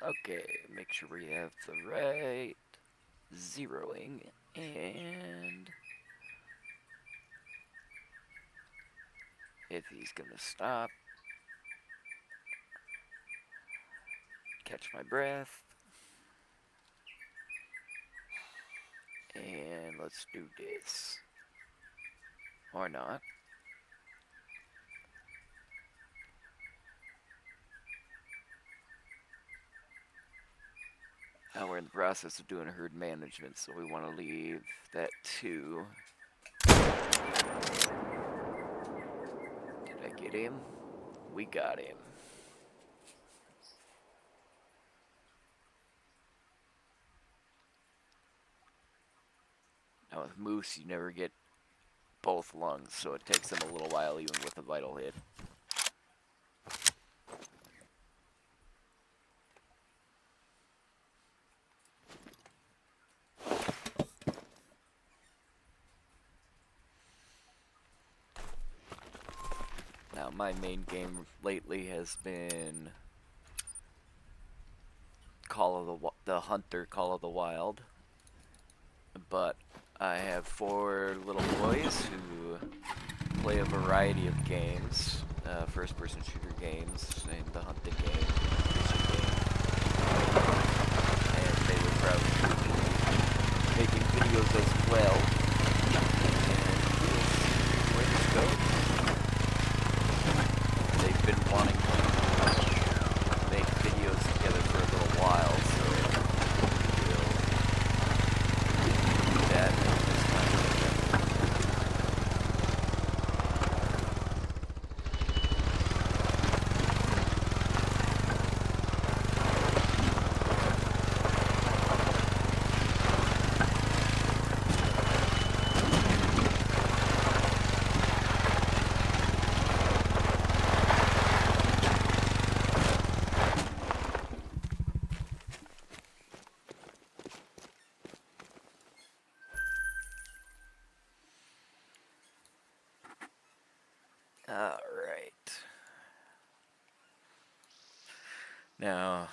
Okay, make sure we have the right zeroing, and if he's gonna stop, catch my breath, and let's do this. Or not. Now we're in the process of doing herd management, so we want to leave that to. Did I get him? We got him. Now with moose, you never get both lungs, so it takes them a little while even with a vital hit. Now my main game lately has been the Hunter Call of the Wild, but I have 4 little boys who play a variety of games, first-person shooter games, and the hunting game, fishing game, and they were probably making videos as well, and we'll see where this goes. They've been wanting to make videos together for a little while, so we'll do that this time. Alright. Now,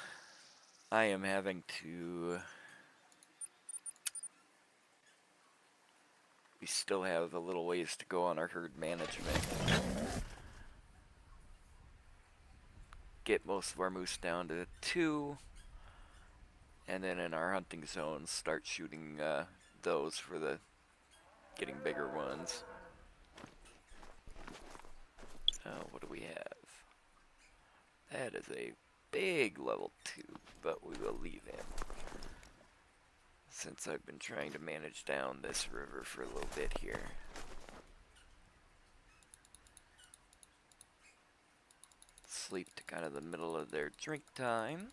I am having to... We still have a little ways to go on our herd management. Get most of our moose down to 2, and then in our hunting zones start shooting those for the getting bigger ones. What do we have? That is a big level 2, but we will leave him, since I've been trying to manage down this river for a little bit here. Sleep to kind of the middle of their drink time.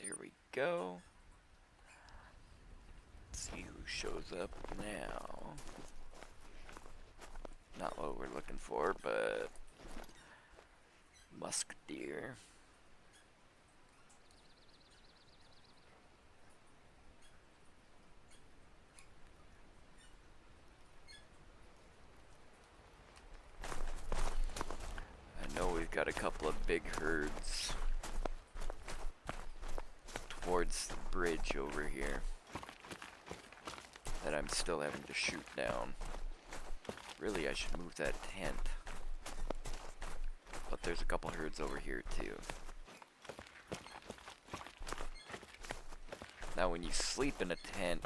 There we go. Let's see who shows up now. Not what we're looking for, but musk deer. I know we've got a couple of big herds towards the bridge over here that I'm still having to shoot down. Really, I should move that tent. But there's a couple herds over here too. Now when you sleep in a tent,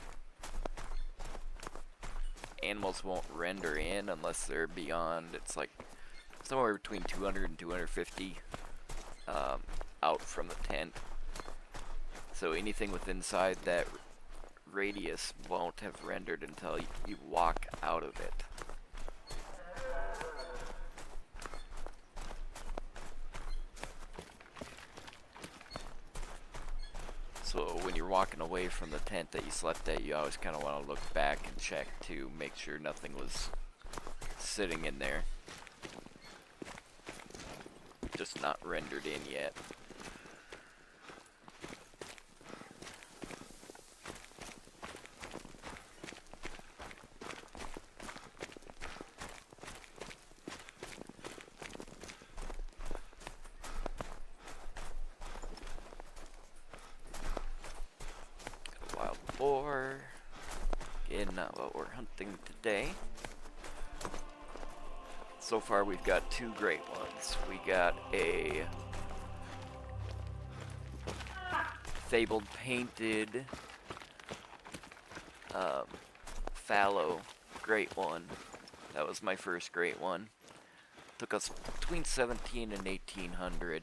animals won't render in unless they're beyond, it's like somewhere between 200 and 250 out from the tent. So anything within inside that radius won't have rendered until you walk out of it. So when you're walking away from the tent that you slept at, you always kind of want to look back and check to make sure nothing was sitting in there. Just not rendered in yet. in what we're hunting today. So far we've got two great ones. We got a fabled painted fallow great one. That was my first great one. Took us between 17 and 1800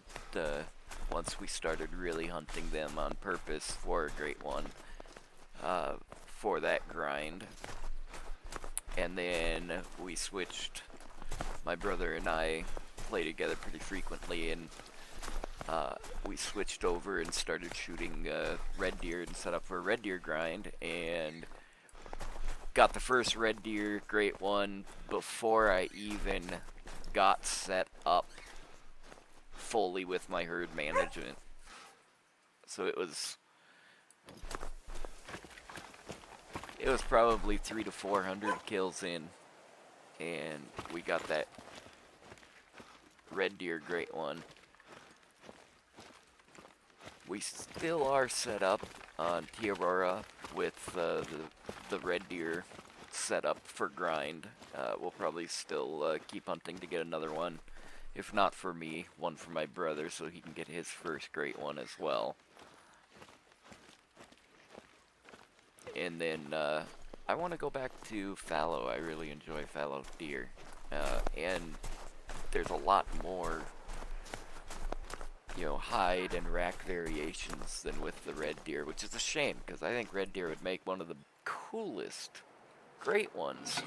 once we started really hunting them on purpose for a great one for that grind. And then we switched, my brother and I play together pretty frequently, and we switched over and started shooting red deer and set up for a red deer grind, and got the first red deer great one before I even got set up fully with my herd management. So it was probably 300 to 400 kills in, and we got that red deer great one. We still are set up on Tiarora with the red deer set up for grind. We'll probably still keep hunting to get another one. If not for me, one for my brother so he can get his first great one as well. And then I want to go back to fallow. I really enjoy fallow deer. And there's a lot more, hide and rack variations than with the red deer, which is a shame, because I think red deer would make one of the coolest great ones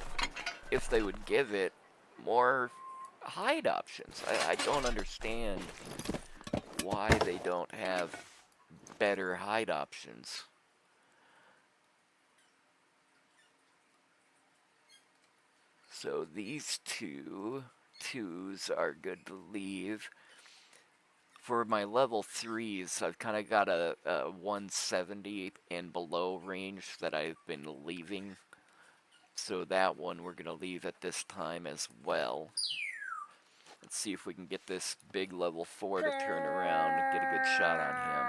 if they would give it more hide options. I don't understand why they don't have better hide options. So these twos are good to leave. For my level 3s, I've kind of got a 170 and below range that I've been leaving. So that one we're going to leave at this time as well. Let's see if we can get this big level 4 to turn around and get a good shot on him.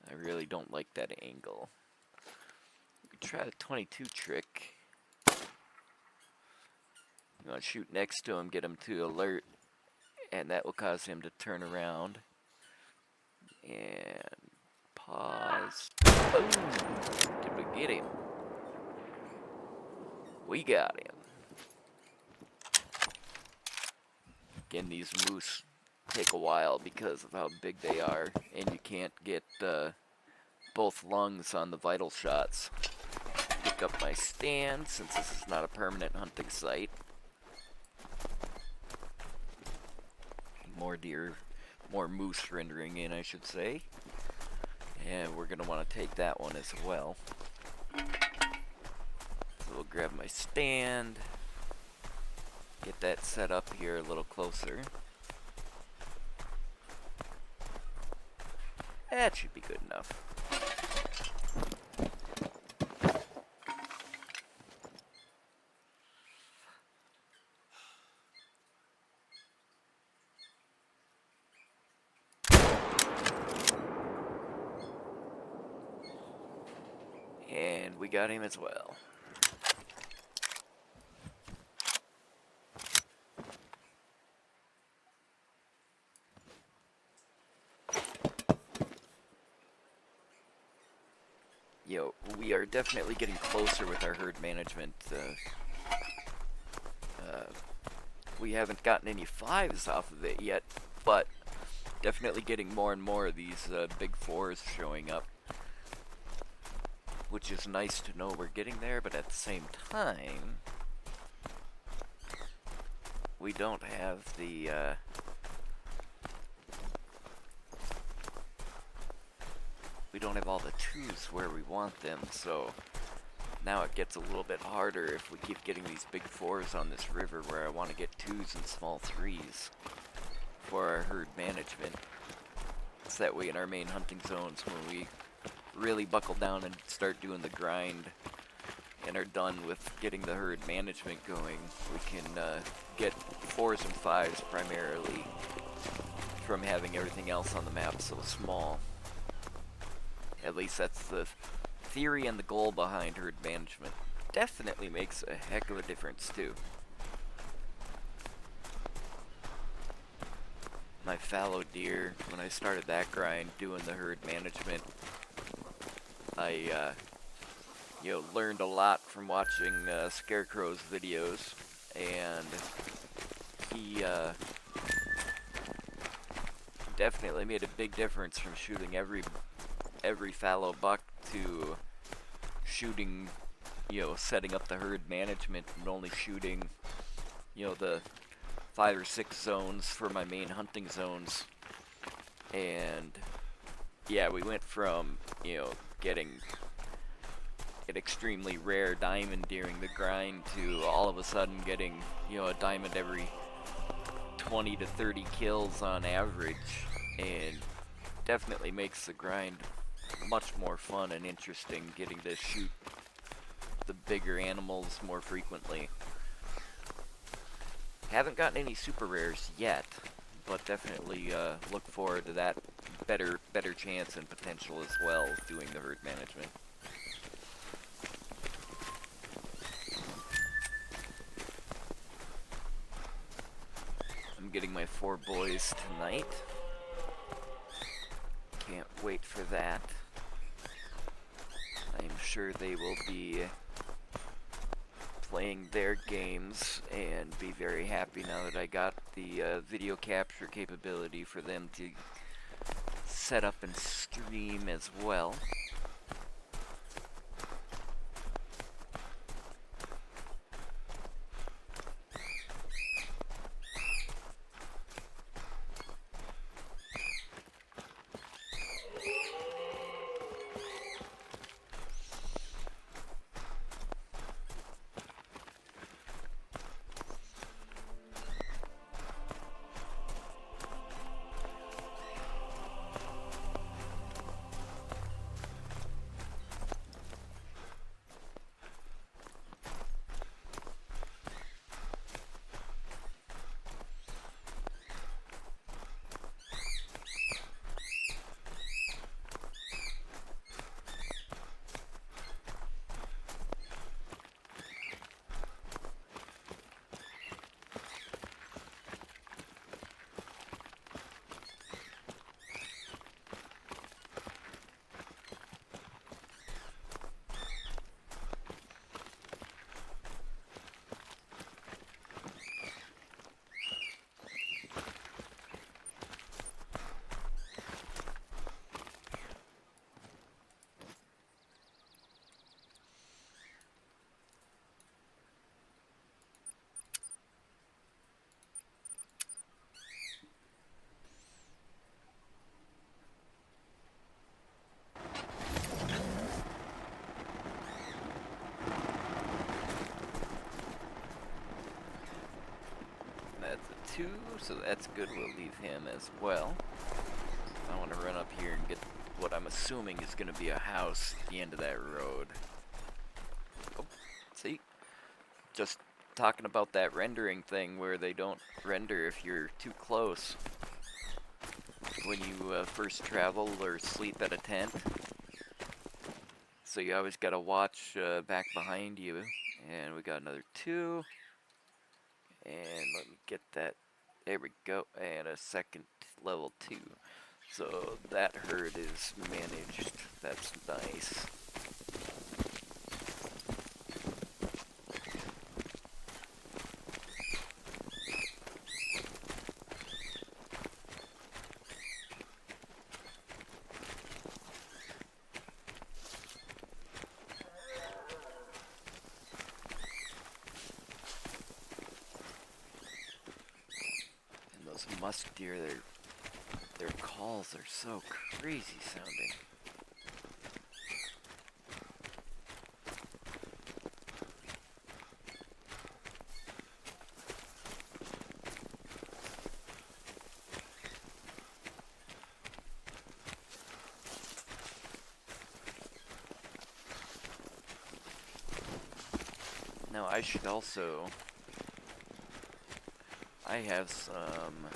I really don't like that angle. We could try the 22 trick. You want to shoot next to him, get him to alert, and that will cause him to turn around. And pause. Boom! Did we get him? We got him. Again, these moose take a while because of how big they are, and you can't get both lungs on the vital shots. Pick up my stand since this is not a permanent hunting site. More deer, more moose rendering in, I should say. And we're going to want to take that one as well. So we'll grab my stand, get that set up here a little closer. That should be good enough. And we got him as well. We are definitely getting closer with our herd management. We haven't gotten any 5s off of it yet, but definitely getting more and more of these big 4s showing up. Which is nice to know we're getting there, but at the same time, we don't have the we don't have all the 2s where we want them, so now it gets a little bit harder if we keep getting these big 4s on this river where I want to get 2s and small 3s for our herd management. It's that way in our main hunting zones when we really buckle down and start doing the grind. and are done with getting the herd management going, we can get 4s and 5s primarily from having everything else on the map so small. At least that's the theory and the goal behind herd management. Definitely makes a heck of a difference too. My fallow deer, when I started that grind doing the herd management, I learned a lot from watching Scarecrow's videos, and he definitely made a big difference from shooting every fallow buck to shooting, setting up the herd management and only shooting, the 5 or 6 zones for my main hunting zones. And yeah, we went from, getting an extremely rare diamond during the grind to all of a sudden getting, a diamond every 20 to 30 kills on average, and definitely makes the grind much more fun and interesting, getting to shoot the bigger animals more frequently. Haven't gotten any super rares yet, but definitely look forward to that better chance and potential as well doing the herd management. I'm getting my 4 boys tonight. Can't wait for that. I'm sure they will be playing their games and be very happy now that I got the video capture capability for them to set up and stream as well. That's a 2, so that's good. We'll leave him as well. I want to run up here and get what I'm assuming is going to be a house at the end of that road. Oh, see? Just talking about that rendering thing where they don't render if you're too close when you first travel or sleep at a tent. So you always got to watch back behind you. And we got another 2. And let me get that. There we go. And a second level 2. So that herd is managed. That's nice. Musk deer, their calls are so crazy sounding. I should also... I have some...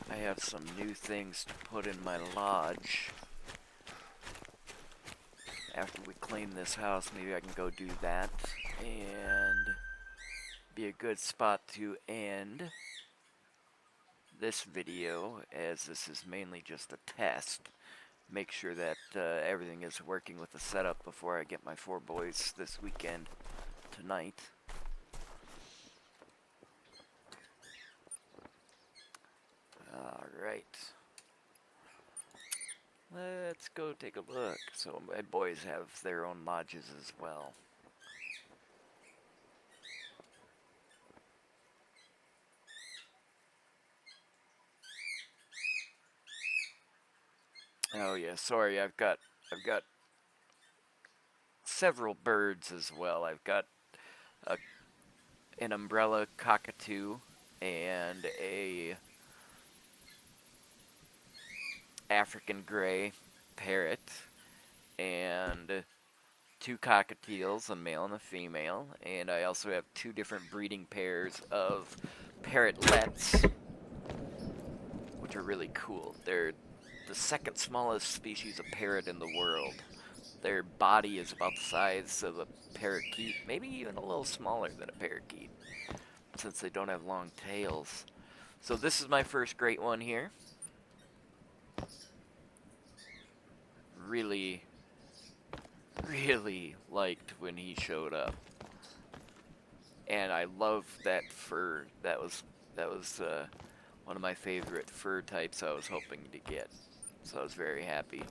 I have some new things to put in my lodge. After we clean this house, maybe I can go do that. And be a good spot to end this video, as this is mainly just a test. Make sure that everything is working with the setup before I get my 4 boys this weekend tonight. Alright. Let's go take a look. So my boys have their own lodges as well. Oh yeah, sorry, I've got several birds as well. I've got an umbrella cockatoo and a African gray parrot and 2 cockatiels, a male and a female, and I also have 2 different breeding pairs of parrotlets, which are really cool. They're the second smallest species of parrot in the world. Their body is about the size of a parakeet, maybe even a little smaller than a parakeet, since they don't have long tails. So this is my first great one here. Really liked when he showed up, and I love that fur. That was one of my favorite fur types I was hoping to get, so I was very happy.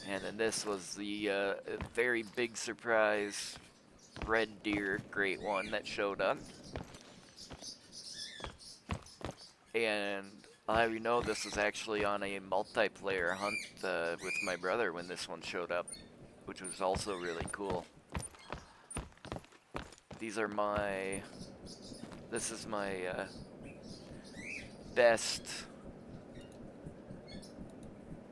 And then this was the very big surprise red deer great one that showed up, and I'll have you know this was actually on a multiplayer hunt with my brother when this one showed up, which was also really cool. These are my... This is my best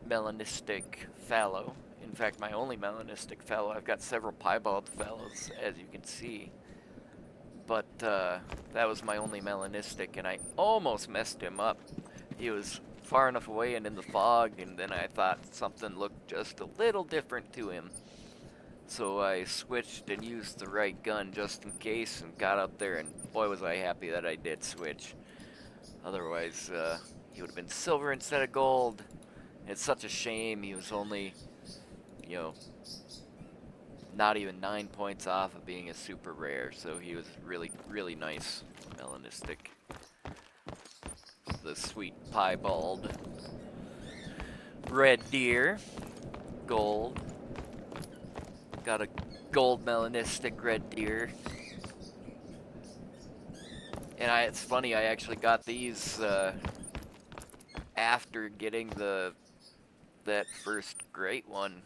melanistic fallow. In fact, my only melanistic fallow. I've got several piebald fallows, as you can see. But that was my only melanistic, and I almost messed him up. He was far enough away and in the fog, and then I thought something looked just a little different to him. So I switched and used the right gun just in case and got up there, and boy was I happy that I did switch. Otherwise, he would have been silver instead of gold. It's such a shame. He was only, you know, not even 9 points off of being a super rare, so he was really nice melanistic. The sweet piebald red deer, gold. Got a gold melanistic red deer. And it's funny, I actually got these after getting that first great one.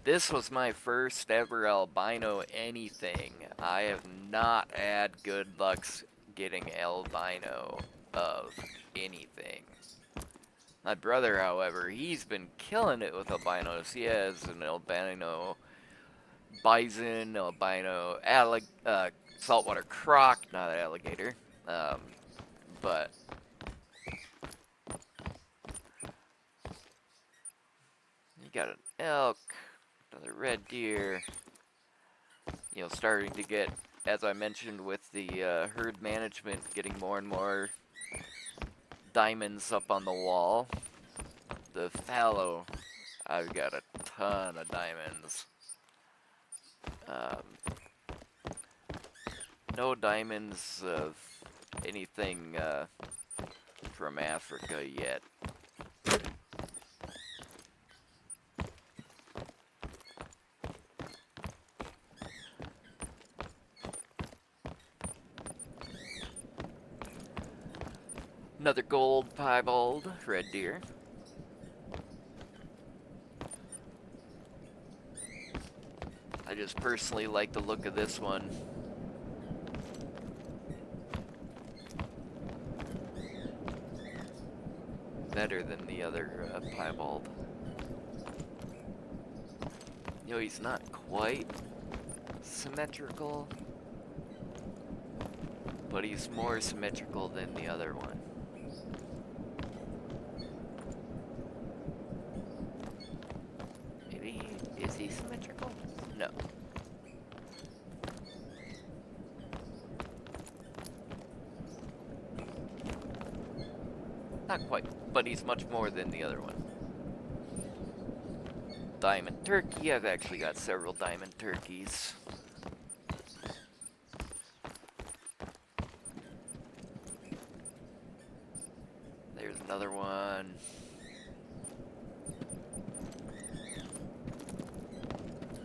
This was my first ever albino anything. I have not had good luck getting albino of anything. My brother, however, he's been killing it with albinos. He has an albino bison, albino saltwater croc, not an alligator, but you got an elk, another red deer. You know, starting to get, as I mentioned with the herd management, getting more and more diamonds up on the wall. The fallow, I've got a ton of diamonds. No diamonds of anything from Africa yet. Another gold piebald red deer. I just personally like the look of this one. Better than the other piebald. You know, he's not quite symmetrical, but he's more symmetrical than the other one. Maybe, is he symmetrical? No. Not quite, but he's much more than the other one. Diamond turkey, I've actually got several diamond turkeys. There's another one.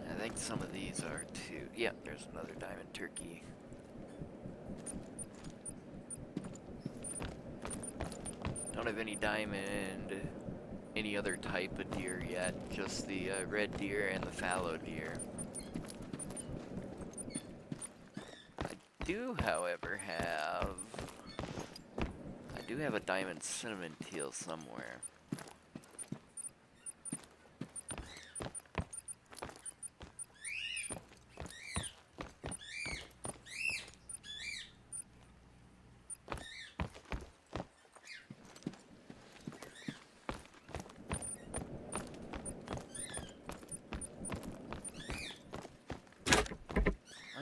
I think some of these are too. Yeah, there's another diamond turkey. Don't have any diamond, any other type of deer yet, just the red deer and the fallow deer. I do, however, have a diamond cinnamon teal somewhere.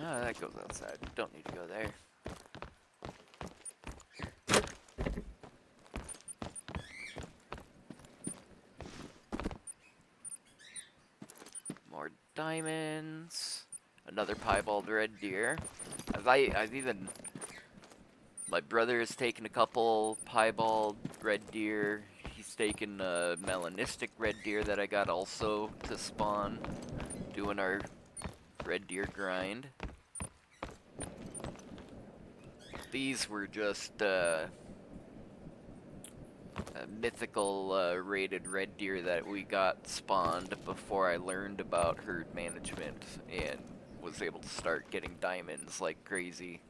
Ah, that goes outside. Don't need to go there. More diamonds. Another piebald red deer. I've even... My brother has taken a couple piebald red deer. He's taken a melanistic red deer that I got also to spawn. Doing our red deer grind. These were just mythical rated red deer that we got spawned before I learned about herd management and was able to start getting diamonds like crazy.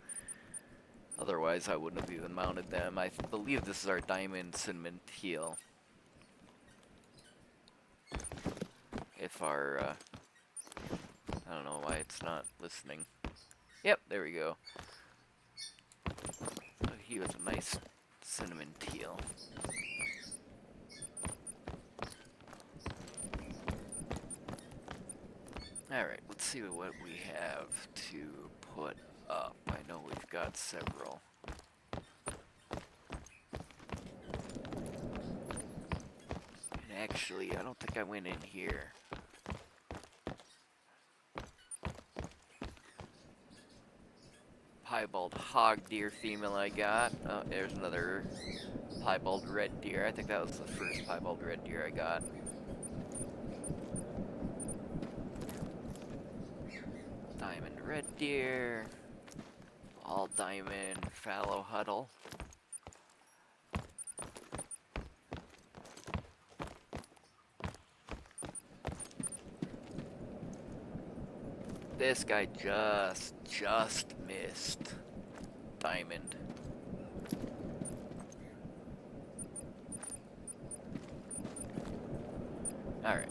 Otherwise I wouldn't have even mounted them. I believe this is our diamond cinnamon teal. If our I don't know why it's not listening. Yep, there we go. Oh, he was a nice cinnamon teal. Alright, let's see what we have to put up. I know we've got several. And actually, I don't think I went in here. Piebald hog deer female I got. Oh, there's another piebald red deer. I think that was the first piebald red deer I got. Diamond red deer. All diamond fallow huddle. This guy just missed diamond. All right.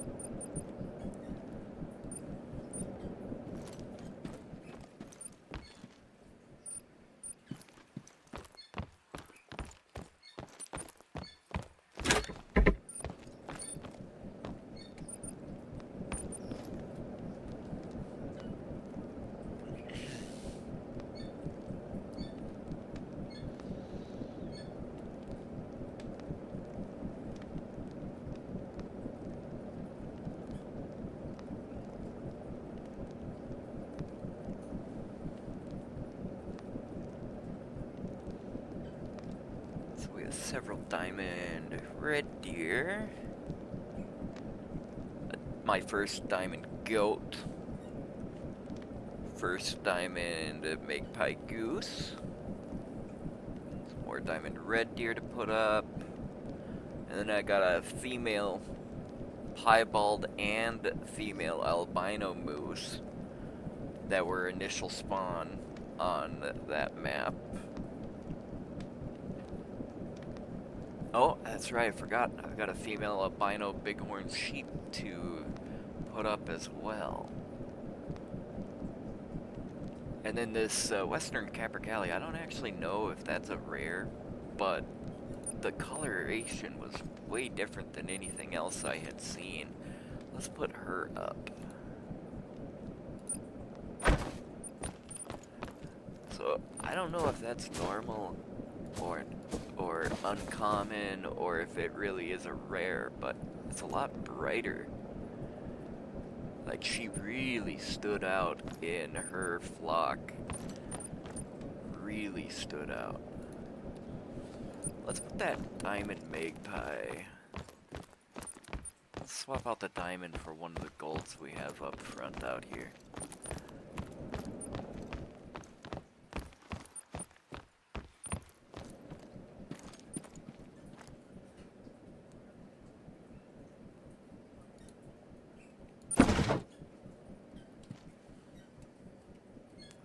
Several diamond red deer. My first diamond goat. First diamond magpie goose. Some more diamond red deer to put up. And then I got a female piebald and female albino moose that were initial spawn on that map. Oh, that's right, I forgot. I've got a female albino bighorn sheep to put up as well. And then this Western Capercaillie, I don't actually know if that's a rare, but the coloration was way different than anything else I had seen. Let's put her up. So I don't know if that's normal or uncommon or if it really is a rare, but it's a lot brighter. Like, she really stood out in her flock. Really stood out. Let's put that diamond magpie. Let's swap out the diamond for one of the golds we have up front out here.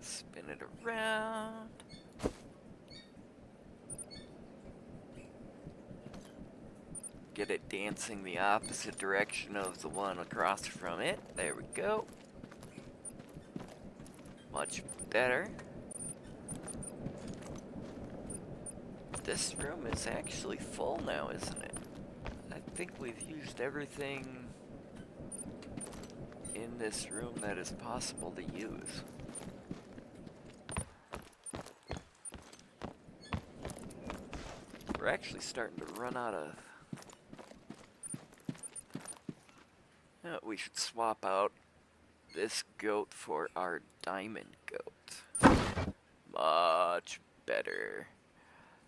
Spin it around. Get it dancing the opposite direction of the one across from it. There we go. Much better. This room is actually full now, isn't it? I think we've used everything in this room that is possible to use. We're actually starting to run out of... we should swap out this goat for our diamond goat. Much better.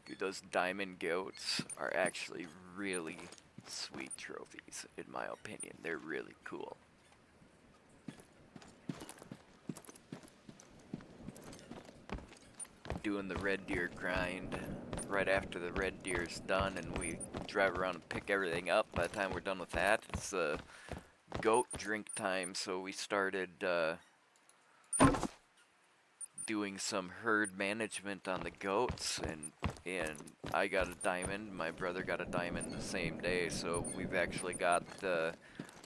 Dude, those diamond goats are actually really sweet trophies, in my opinion. They're really cool. Doing the red deer grind right after the red deer's done and we drive around and pick everything up. By the time we're done with that, it's goat drink time, so we started doing some herd management on the goats, and I got a diamond, my brother got a diamond the same day, so we've actually got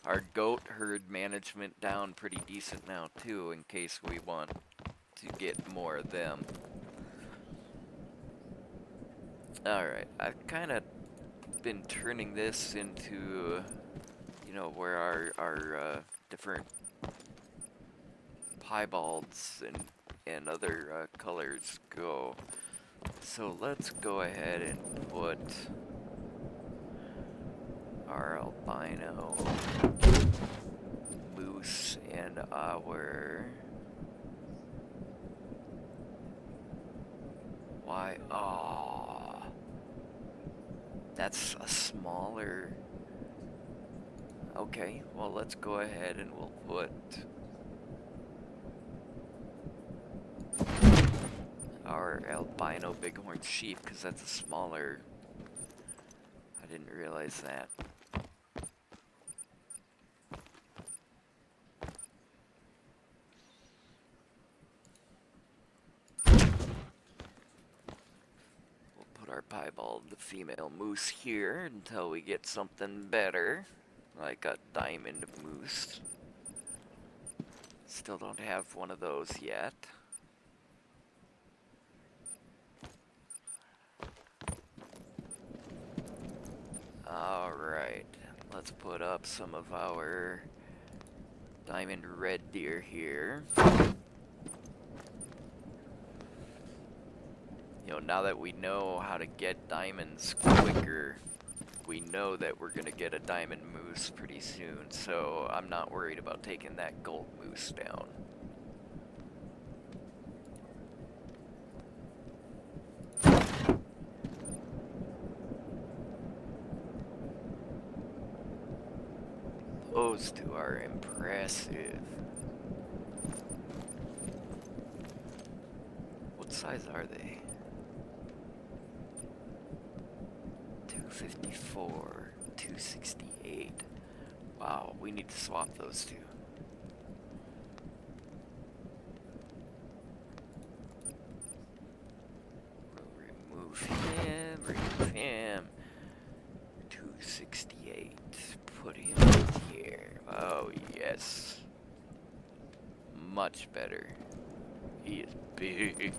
our goat herd management down pretty decent now too, in case we want to get more of them. Alright, I've kind of been turning this into, you know, where our different piebalds and other colors go. So let's go ahead and put our albino moose and our... Why? Oh, that's a smaller... Okay, well, let's go ahead and we'll put our albino bighorn sheep, because that's a smaller... I didn't realize that. We'll put our piebald, the female moose, here until we get something better, like a diamond moose. Still don't have one of those yet. Alright, let's put up some of our diamond red deer here. You know, now that we know how to get diamonds quicker, we know that we're gonna get a diamond moose pretty soon, so I'm not worried about taking that gold moose down. Those two are impressive. What size are they? 254, 268. Wow, we need to swap those two. We'll remove him. 268. Put him here. Oh, yes. Much better. He is big.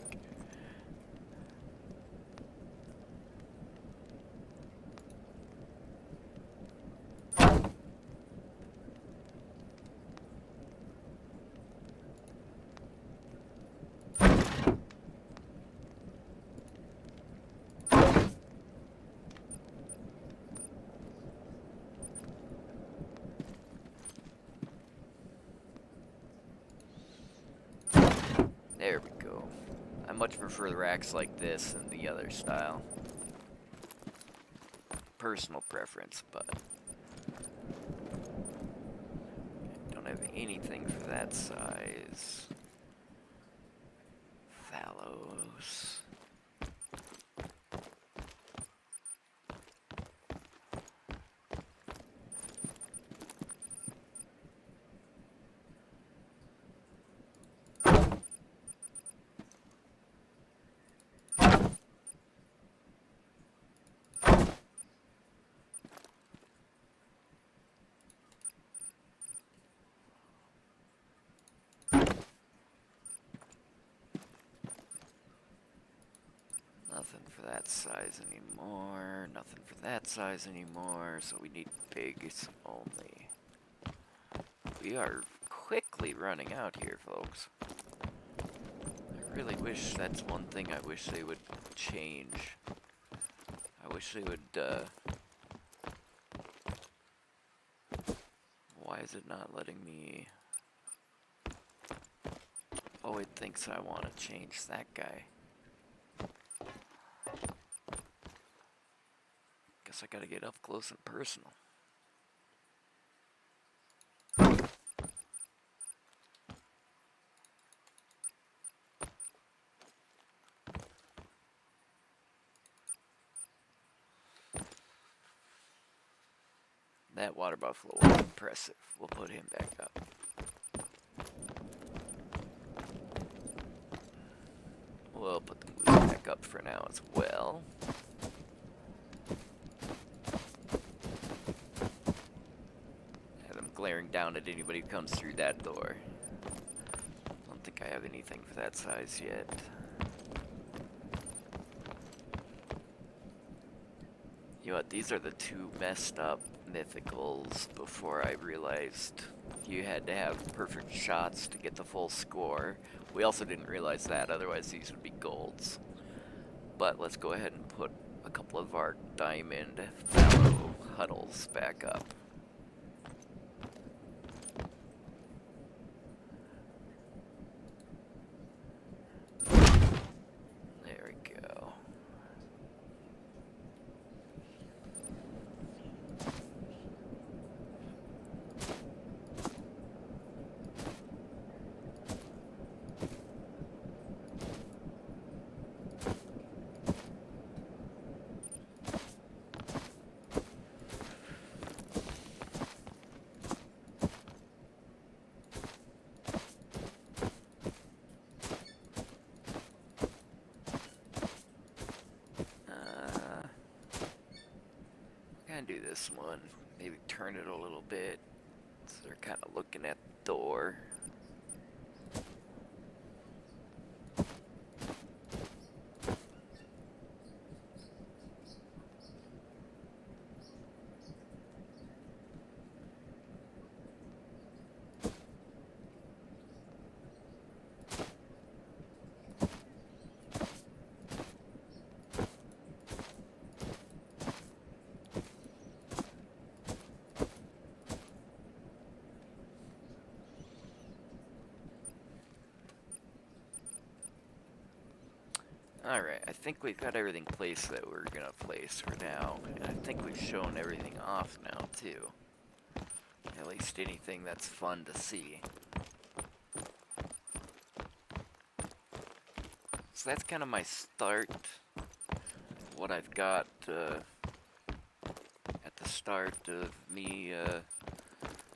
There we go. I much prefer the racks like this than the other style. Personal preference, but don't have anything for that size. Fallows. Nothing for that size anymore. Nothing for that size anymore. So we need bigs only. We are quickly running out here, folks. I really wish that's one thing I wish they would change. I wish they would, why is it not letting me... Oh, it thinks I want to change that guy. Guess I gotta get up close and personal. That water buffalo was impressive. We'll put him back up. We'll put the moose back up for now as well. Have them glaring down at anybody who comes through that door. Don't think I have anything for that size yet. You know what, these are the two messed up mythicals before I realized you had to have perfect shots to get the full score. We also didn't realize that, otherwise these would be golds. But let's go ahead and put a couple of our diamond fallow huddles back up. There we go. Do this one, maybe turn it a little bit so they're kind of looking at the door. Alright, I think we've got everything placed that we're gonna place for now. And I think we've shown everything off now, too. At least anything that's fun to see. So that's kind of my start. What I've got at the start of me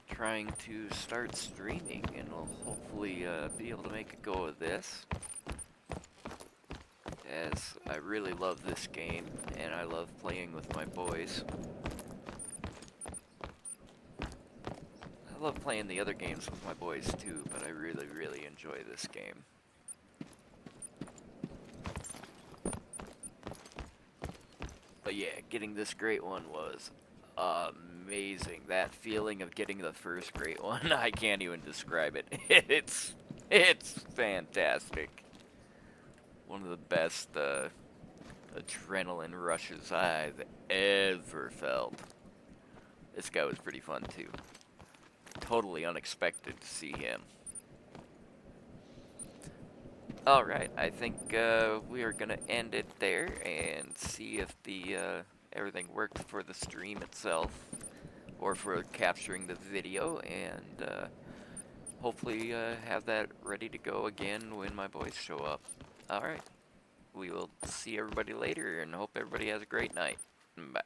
trying to start streaming. And we'll hopefully be able to make a go of this. As I really love this game, and I love playing with my boys. I love playing the other games with my boys too, but I really, really enjoy this game. But yeah, getting this great one was amazing. That feeling of getting the first great one, I can't even describe it. It's fantastic. One of the best adrenaline rushes I've ever felt. This guy was pretty fun too. Totally unexpected to see him. Alright, I think we are gonna end it there and see if the everything worked for the stream itself or for capturing the video, and hopefully have that ready to go again when my boys show up. Alright, we will see everybody later and hope everybody has a great night. Bye.